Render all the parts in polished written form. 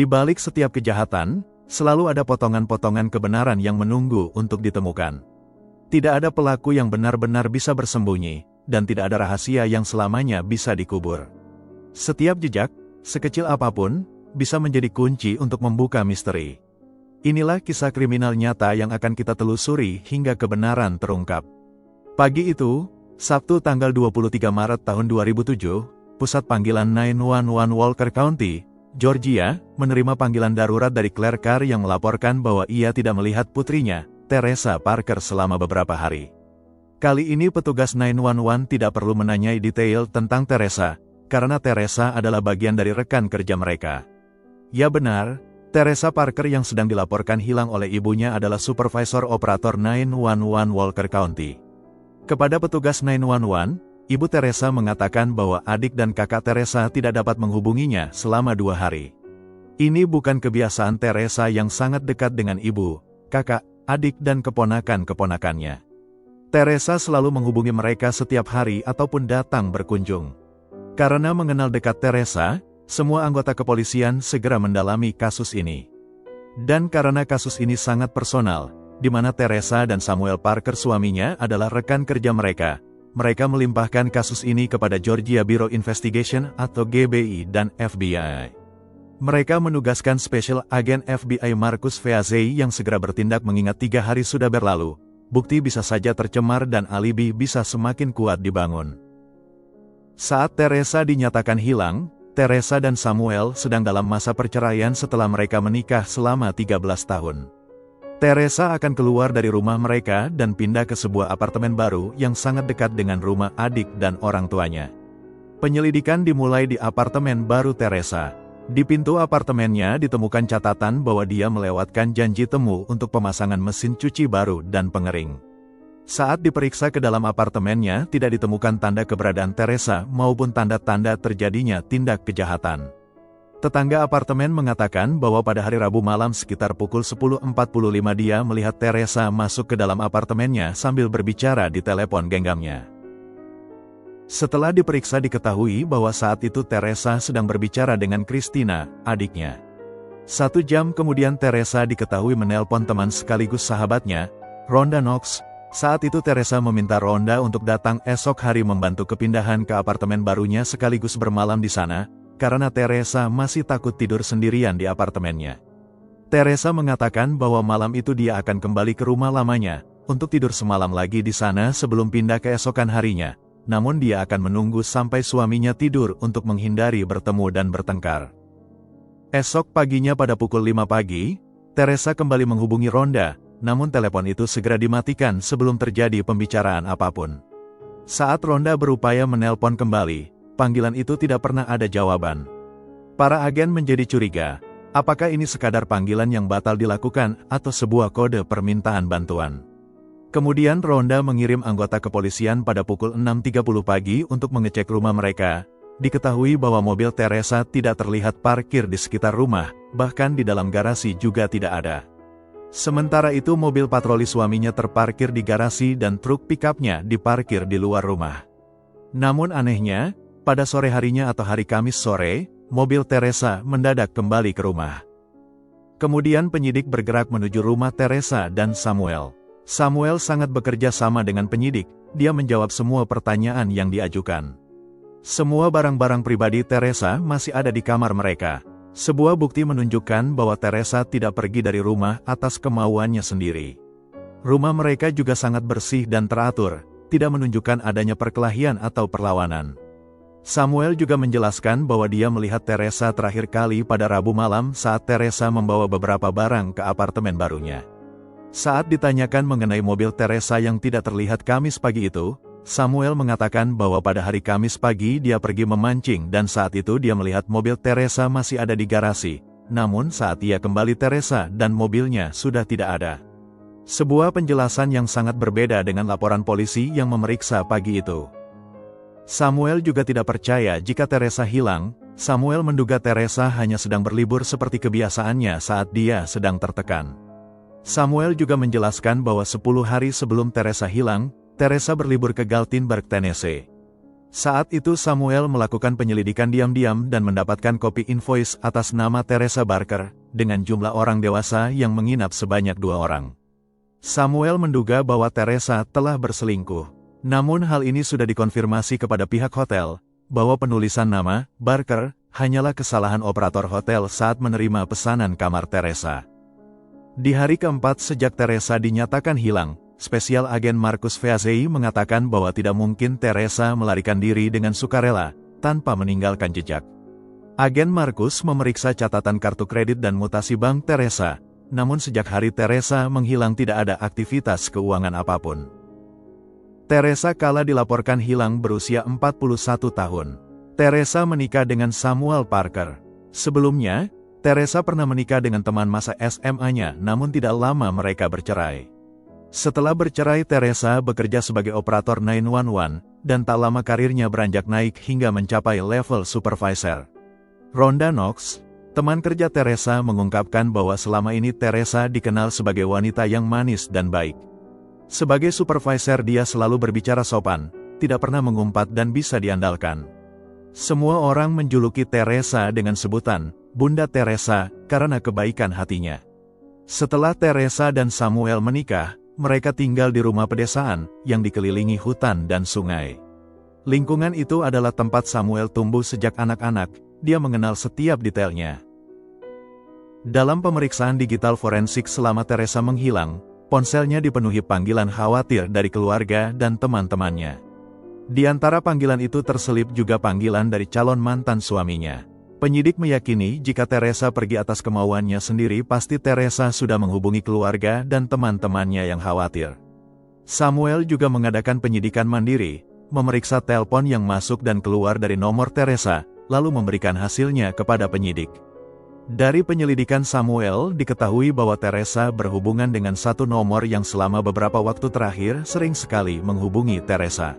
Di balik setiap kejahatan, selalu ada potongan-potongan kebenaran yang menunggu untuk ditemukan. Tidak ada pelaku yang benar-benar bisa bersembunyi, dan tidak ada rahasia yang selamanya bisa dikubur. Setiap jejak, sekecil apapun, bisa menjadi kunci untuk membuka misteri. Inilah kisah kriminal nyata yang akan kita telusuri hingga kebenaran terungkap. Pagi itu, Sabtu tanggal 23 Maret tahun 2007, Pusat Panggilan 911 Walker County, Georgia, menerima panggilan darurat dari Claire Carr yang melaporkan bahwa ia tidak melihat putrinya, Teresa Parker selama beberapa hari. Kali ini petugas 911 tidak perlu menanyai detail tentang Teresa, karena Teresa adalah bagian dari rekan kerja mereka. Ya benar, Teresa Parker yang sedang dilaporkan hilang oleh ibunya adalah supervisor operator 911 Walker County. Kepada petugas 911, Ibu Teresa mengatakan bahwa adik dan kakak Teresa tidak dapat menghubunginya selama 2 hari. Ini bukan kebiasaan Teresa yang sangat dekat dengan ibu, kakak, adik dan keponakan-keponakannya. Teresa selalu menghubungi mereka setiap hari ataupun datang berkunjung. Karena mengenal dekat Teresa, semua anggota kepolisian segera mendalami kasus ini. Dan karena kasus ini sangat personal, di mana Teresa dan Samuel Parker suaminya adalah rekan kerja mereka melimpahkan kasus ini kepada Georgia Bureau Investigation atau GBI dan FBI. Mereka menugaskan Special Agent FBI Marcus Veazey yang segera bertindak mengingat 3 hari sudah berlalu, bukti bisa saja tercemar dan alibi bisa semakin kuat dibangun. Saat Teresa dinyatakan hilang, Teresa dan Samuel sedang dalam masa perceraian setelah mereka menikah selama 13 tahun. Teresa akan keluar dari rumah mereka dan pindah ke sebuah apartemen baru yang sangat dekat dengan rumah adik dan orang tuanya. Penyelidikan dimulai di apartemen baru Teresa. Di pintu apartemennya ditemukan catatan bahwa dia melewatkan janji temu untuk pemasangan mesin cuci baru dan pengering. Saat diperiksa ke dalam apartemennya tidak ditemukan tanda keberadaan Teresa maupun tanda-tanda terjadinya tindak kejahatan. Tetangga apartemen mengatakan bahwa pada hari Rabu malam sekitar pukul 10.45 dia melihat Teresa masuk ke dalam apartemennya sambil berbicara di telepon genggamnya. Setelah diperiksa diketahui bahwa saat itu Teresa sedang berbicara dengan Christina, adiknya. 1 jam kemudian Teresa diketahui menelpon teman sekaligus sahabatnya, Rhonda Knox. Saat itu Teresa meminta Rhonda untuk datang esok hari membantu kepindahan ke apartemen barunya sekaligus bermalam di sana, karena Teresa masih takut tidur sendirian di apartemennya. Teresa mengatakan bahwa malam itu dia akan kembali ke rumah lamanya, untuk tidur semalam lagi di sana sebelum pindah keesokan harinya, namun dia akan menunggu sampai suaminya tidur untuk menghindari bertemu dan bertengkar. Esok paginya pada pukul 5 pagi, Teresa kembali menghubungi Rhonda, namun telepon itu segera dimatikan sebelum terjadi pembicaraan apapun. Saat Rhonda berupaya menelpon kembali, panggilan itu tidak pernah ada jawaban. Para agen menjadi curiga, apakah ini sekadar panggilan yang batal dilakukan atau sebuah kode permintaan bantuan. Kemudian Rhonda mengirim anggota kepolisian pada pukul 6.30 pagi untuk mengecek rumah mereka. Diketahui bahwa mobil Teresa tidak terlihat parkir di sekitar rumah, bahkan di dalam garasi juga tidak ada. Sementara itu mobil patroli suaminya terparkir di garasi dan truk pick-up-nya diparkir di luar rumah. Namun anehnya, pada sore harinya atau hari Kamis sore, mobil Teresa mendadak kembali ke rumah. Kemudian penyidik bergerak menuju rumah Teresa dan Samuel. Samuel sangat bekerja sama dengan penyidik, dia menjawab semua pertanyaan yang diajukan. Semua barang-barang pribadi Teresa masih ada di kamar mereka. Sebuah bukti menunjukkan bahwa Teresa tidak pergi dari rumah atas kemauannya sendiri. Rumah mereka juga sangat bersih dan teratur, tidak menunjukkan adanya perkelahian atau perlawanan. Samuel juga menjelaskan bahwa dia melihat Teresa terakhir kali pada Rabu malam saat Teresa membawa beberapa barang ke apartemen barunya. Saat ditanyakan mengenai mobil Teresa yang tidak terlihat Kamis pagi itu, Samuel mengatakan bahwa pada hari Kamis pagi dia pergi memancing dan saat itu dia melihat mobil Teresa masih ada di garasi, namun saat ia kembali Teresa dan mobilnya sudah tidak ada. Sebuah penjelasan yang sangat berbeda dengan laporan polisi yang memeriksa pagi itu. Samuel juga tidak percaya jika Teresa hilang. Samuel menduga Teresa hanya sedang berlibur seperti kebiasaannya saat dia sedang tertekan. Samuel juga menjelaskan bahwa 10 hari sebelum Teresa hilang, Teresa berlibur ke Galtinburg, Tennessee. Saat itu Samuel melakukan penyelidikan diam-diam dan mendapatkan kopi invoice atas nama Teresa Barker, dengan jumlah orang dewasa yang menginap sebanyak 2 orang. Samuel menduga bahwa Teresa telah berselingkuh. Namun hal ini sudah dikonfirmasi kepada pihak hotel, bahwa penulisan nama, Barker, hanyalah kesalahan operator hotel saat menerima pesanan kamar Teresa. Di hari keempat sejak Teresa dinyatakan hilang, Spesial Agen Marcus Feazei mengatakan bahwa tidak mungkin Teresa melarikan diri dengan sukarela, tanpa meninggalkan jejak. Agen Marcus memeriksa catatan kartu kredit dan mutasi bank Teresa, namun sejak hari Teresa menghilang tidak ada aktivitas keuangan apapun. Teresa kala dilaporkan hilang berusia 41 tahun. Teresa menikah dengan Samuel Parker. Sebelumnya, Teresa pernah menikah dengan teman masa SMA-nya, namun tidak lama mereka bercerai. Setelah bercerai, Teresa bekerja sebagai operator 911, dan tak lama karirnya beranjak naik hingga mencapai level supervisor. Rhonda Knox, teman kerja Teresa, mengungkapkan bahwa selama ini Teresa dikenal sebagai wanita yang manis dan baik. Sebagai supervisor dia selalu berbicara sopan, tidak pernah mengumpat dan bisa diandalkan. Semua orang menjuluki Teresa dengan sebutan, Bunda Teresa, karena kebaikan hatinya. Setelah Teresa dan Samuel menikah, mereka tinggal di rumah pedesaan, yang dikelilingi hutan dan sungai. Lingkungan itu adalah tempat Samuel tumbuh sejak anak-anak, dia mengenal setiap detailnya. Dalam pemeriksaan digital forensik selama Teresa menghilang, ponselnya dipenuhi panggilan khawatir dari keluarga dan teman-temannya. Di antara panggilan itu terselip juga panggilan dari calon mantan suaminya. Penyidik meyakini jika Teresa pergi atas kemauannya sendiri, pasti Teresa sudah menghubungi keluarga dan teman-temannya yang khawatir. Samuel juga mengadakan penyidikan mandiri, memeriksa telepon yang masuk dan keluar dari nomor Teresa, lalu memberikan hasilnya kepada penyidik. Dari penyelidikan Samuel, diketahui bahwa Teresa berhubungan dengan satu nomor yang selama beberapa waktu terakhir sering sekali menghubungi Teresa.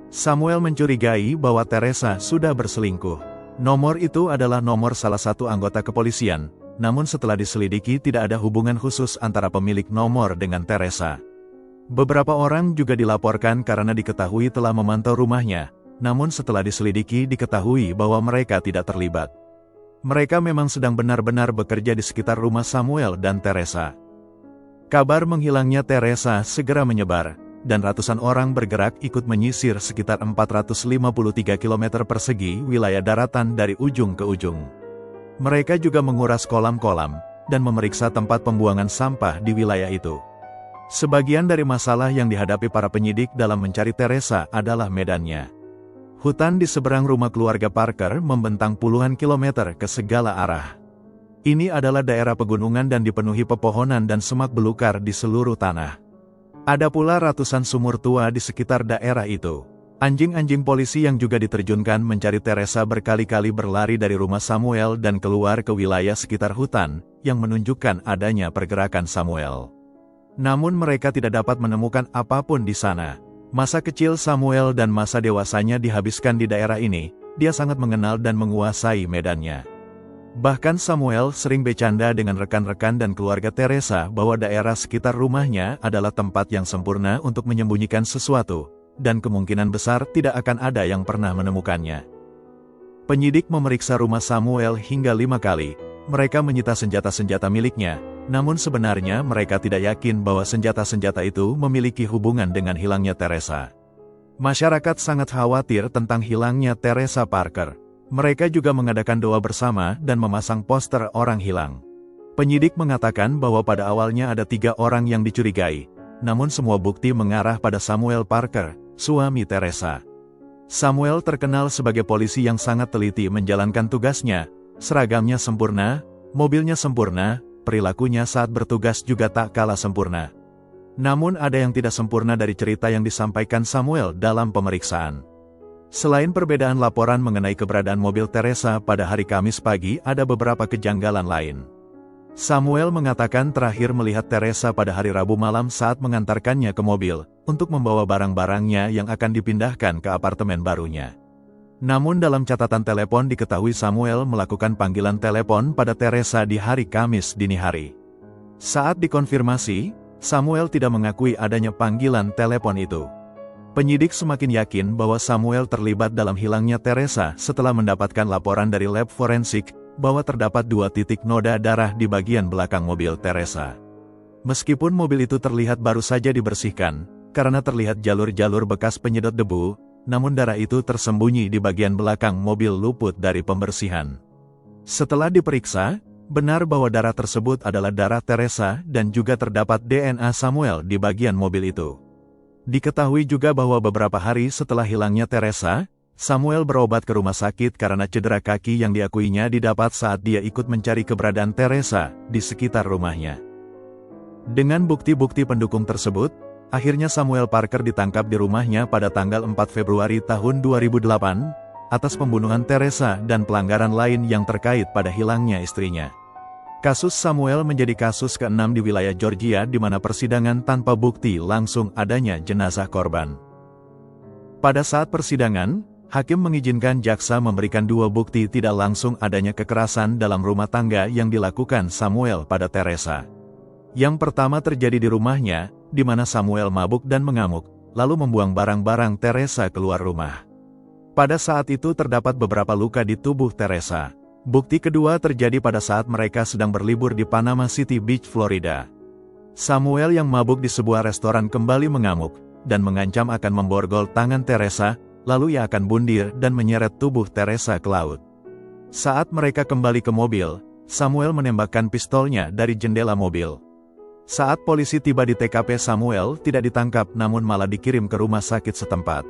Samuel mencurigai bahwa Teresa sudah berselingkuh. Nomor itu adalah nomor salah satu anggota kepolisian, namun setelah diselidiki tidak ada hubungan khusus antara pemilik nomor dengan Teresa. Beberapa orang juga dilaporkan karena diketahui telah memantau rumahnya, namun setelah diselidiki diketahui bahwa mereka tidak terlibat. Mereka memang sedang benar-benar bekerja di sekitar rumah Samuel dan Teresa. Kabar menghilangnya Teresa segera menyebar, dan ratusan orang bergerak ikut menyisir sekitar 453 km persegi wilayah daratan dari ujung ke ujung. Mereka juga menguras kolam-kolam, dan memeriksa tempat pembuangan sampah di wilayah itu. Sebagian dari masalah yang dihadapi para penyidik dalam mencari Teresa adalah medannya. Hutan di seberang rumah keluarga Parker membentang puluhan kilometer ke segala arah. Ini adalah daerah pegunungan dan dipenuhi pepohonan dan semak belukar di seluruh tanah. Ada pula ratusan sumur tua di sekitar daerah itu. Anjing-anjing polisi yang juga diterjunkan mencari Teresa berkali-kali berlari dari rumah Samuel dan keluar ke wilayah sekitar hutan, yang menunjukkan adanya pergerakan Samuel. Namun mereka tidak dapat menemukan apapun di sana. Masa kecil Samuel dan masa dewasanya dihabiskan di daerah ini, dia sangat mengenal dan menguasai medannya. Bahkan Samuel sering bercanda dengan rekan-rekan dan keluarga Teresa bahwa daerah sekitar rumahnya adalah tempat yang sempurna untuk menyembunyikan sesuatu, dan kemungkinan besar tidak akan ada yang pernah menemukannya. Penyidik memeriksa rumah Samuel hingga 5 kali, mereka menyita senjata-senjata miliknya, namun sebenarnya mereka tidak yakin bahwa senjata-senjata itu memiliki hubungan dengan hilangnya Teresa. Masyarakat sangat khawatir tentang hilangnya Teresa Parker. Mereka juga mengadakan doa bersama dan memasang poster orang hilang. Penyidik mengatakan bahwa pada awalnya ada 3 orang yang dicurigai, namun semua bukti mengarah pada Samuel Parker, suami Teresa. Samuel terkenal sebagai polisi yang sangat teliti menjalankan tugasnya, seragamnya sempurna, mobilnya sempurna, perilakunya saat bertugas juga tak kalah sempurna. Namun ada yang tidak sempurna dari cerita yang disampaikan Samuel dalam pemeriksaan. Selain perbedaan laporan mengenai keberadaan mobil Teresa pada hari Kamis pagi, ada beberapa kejanggalan lain. Samuel mengatakan terakhir melihat Teresa pada hari Rabu malam saat mengantarkannya ke mobil, untuk membawa barang-barangnya yang akan dipindahkan ke apartemen barunya. Namun dalam catatan telepon diketahui Samuel melakukan panggilan telepon pada Teresa di hari Kamis dini hari. Saat dikonfirmasi, Samuel tidak mengakui adanya panggilan telepon itu. Penyidik semakin yakin bahwa Samuel terlibat dalam hilangnya Teresa setelah mendapatkan laporan dari lab forensik bahwa terdapat 2 titik noda darah di bagian belakang mobil Teresa. Meskipun mobil itu terlihat baru saja dibersihkan, karena terlihat jalur-jalur bekas penyedot debu, namun darah itu tersembunyi di bagian belakang mobil luput dari pembersihan. Setelah diperiksa, benar bahwa darah tersebut adalah darah Teresa dan juga terdapat DNA Samuel di bagian mobil itu. Diketahui juga bahwa beberapa hari setelah hilangnya Teresa, Samuel berobat ke rumah sakit karena cedera kaki yang diakuinya didapat saat dia ikut mencari keberadaan Teresa di sekitar rumahnya. Dengan bukti-bukti pendukung tersebut, akhirnya Samuel Parker ditangkap di rumahnya pada tanggal 4 Februari tahun 2008, atas pembunuhan Teresa dan pelanggaran lain yang terkait pada hilangnya istrinya. Kasus Samuel menjadi kasus ke-6 di wilayah Georgia di mana persidangan tanpa bukti langsung adanya jenazah korban. Pada saat persidangan, hakim mengizinkan jaksa memberikan 2 bukti tidak langsung adanya kekerasan dalam rumah tangga yang dilakukan Samuel pada Teresa. Yang pertama terjadi di rumahnya, di mana Samuel mabuk dan mengamuk, lalu membuang barang-barang Teresa keluar rumah. Pada saat itu terdapat beberapa luka di tubuh Teresa. Bukti kedua terjadi pada saat mereka sedang berlibur di Panama City Beach, Florida. Samuel yang mabuk di sebuah restoran kembali mengamuk, dan mengancam akan memborgol tangan Teresa, lalu ia akan bundir dan menyeret tubuh Teresa ke laut. Saat mereka kembali ke mobil, Samuel menembakkan pistolnya dari jendela mobil. Saat polisi tiba di TKP, Samuel tidak ditangkap namun malah dikirim ke rumah sakit setempat.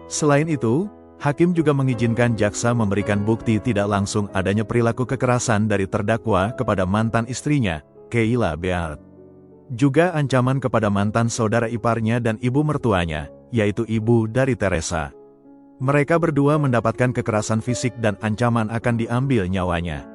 Selain itu, hakim juga mengizinkan jaksa memberikan bukti tidak langsung adanya perilaku kekerasan dari terdakwa kepada mantan istrinya, Keila Beard. Juga ancaman kepada mantan saudara iparnya dan ibu mertuanya, yaitu ibu dari Teresa. Mereka berdua mendapatkan kekerasan fisik dan ancaman akan diambil nyawanya.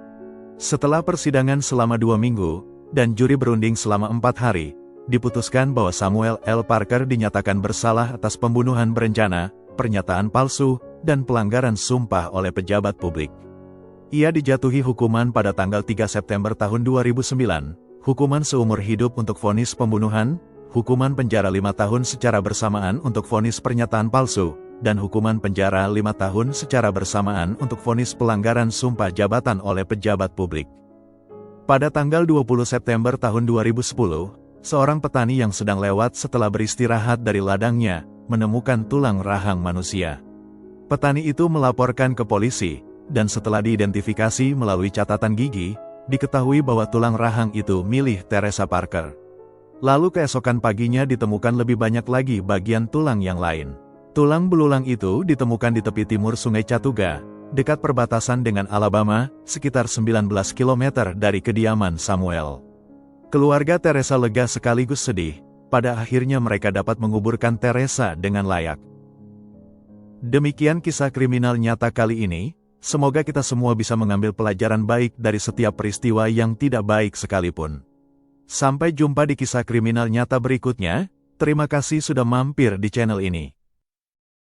Setelah persidangan selama 2 minggu, dan juri berunding selama 4 hari, diputuskan bahwa Samuel L. Parker dinyatakan bersalah atas pembunuhan berencana, pernyataan palsu, dan pelanggaran sumpah oleh pejabat publik. Ia dijatuhi hukuman pada tanggal 3 September tahun 2009, hukuman seumur hidup untuk vonis pembunuhan, hukuman penjara 5 tahun secara bersamaan untuk vonis pernyataan palsu, dan hukuman penjara 5 tahun secara bersamaan untuk vonis pelanggaran sumpah jabatan oleh pejabat publik. Pada tanggal 20 September tahun 2010, seorang petani yang sedang lewat setelah beristirahat dari ladangnya, menemukan tulang rahang manusia. Petani itu melaporkan ke polisi, dan setelah diidentifikasi melalui catatan gigi, diketahui bahwa tulang rahang itu milik Teresa Parker. Lalu keesokan paginya ditemukan lebih banyak lagi bagian tulang yang lain. Tulang belulang itu ditemukan di tepi timur Sungai Chatooga, dekat perbatasan dengan Alabama, sekitar 19 km dari kediaman Samuel. Keluarga Teresa lega sekaligus sedih. Pada akhirnya mereka dapat menguburkan Teresa dengan layak. Demikian kisah kriminal nyata kali ini, semoga kita semua bisa mengambil pelajaran baik dari setiap peristiwa yang tidak baik sekalipun. Sampai jumpa di kisah kriminal nyata berikutnya, terima kasih sudah mampir di channel ini.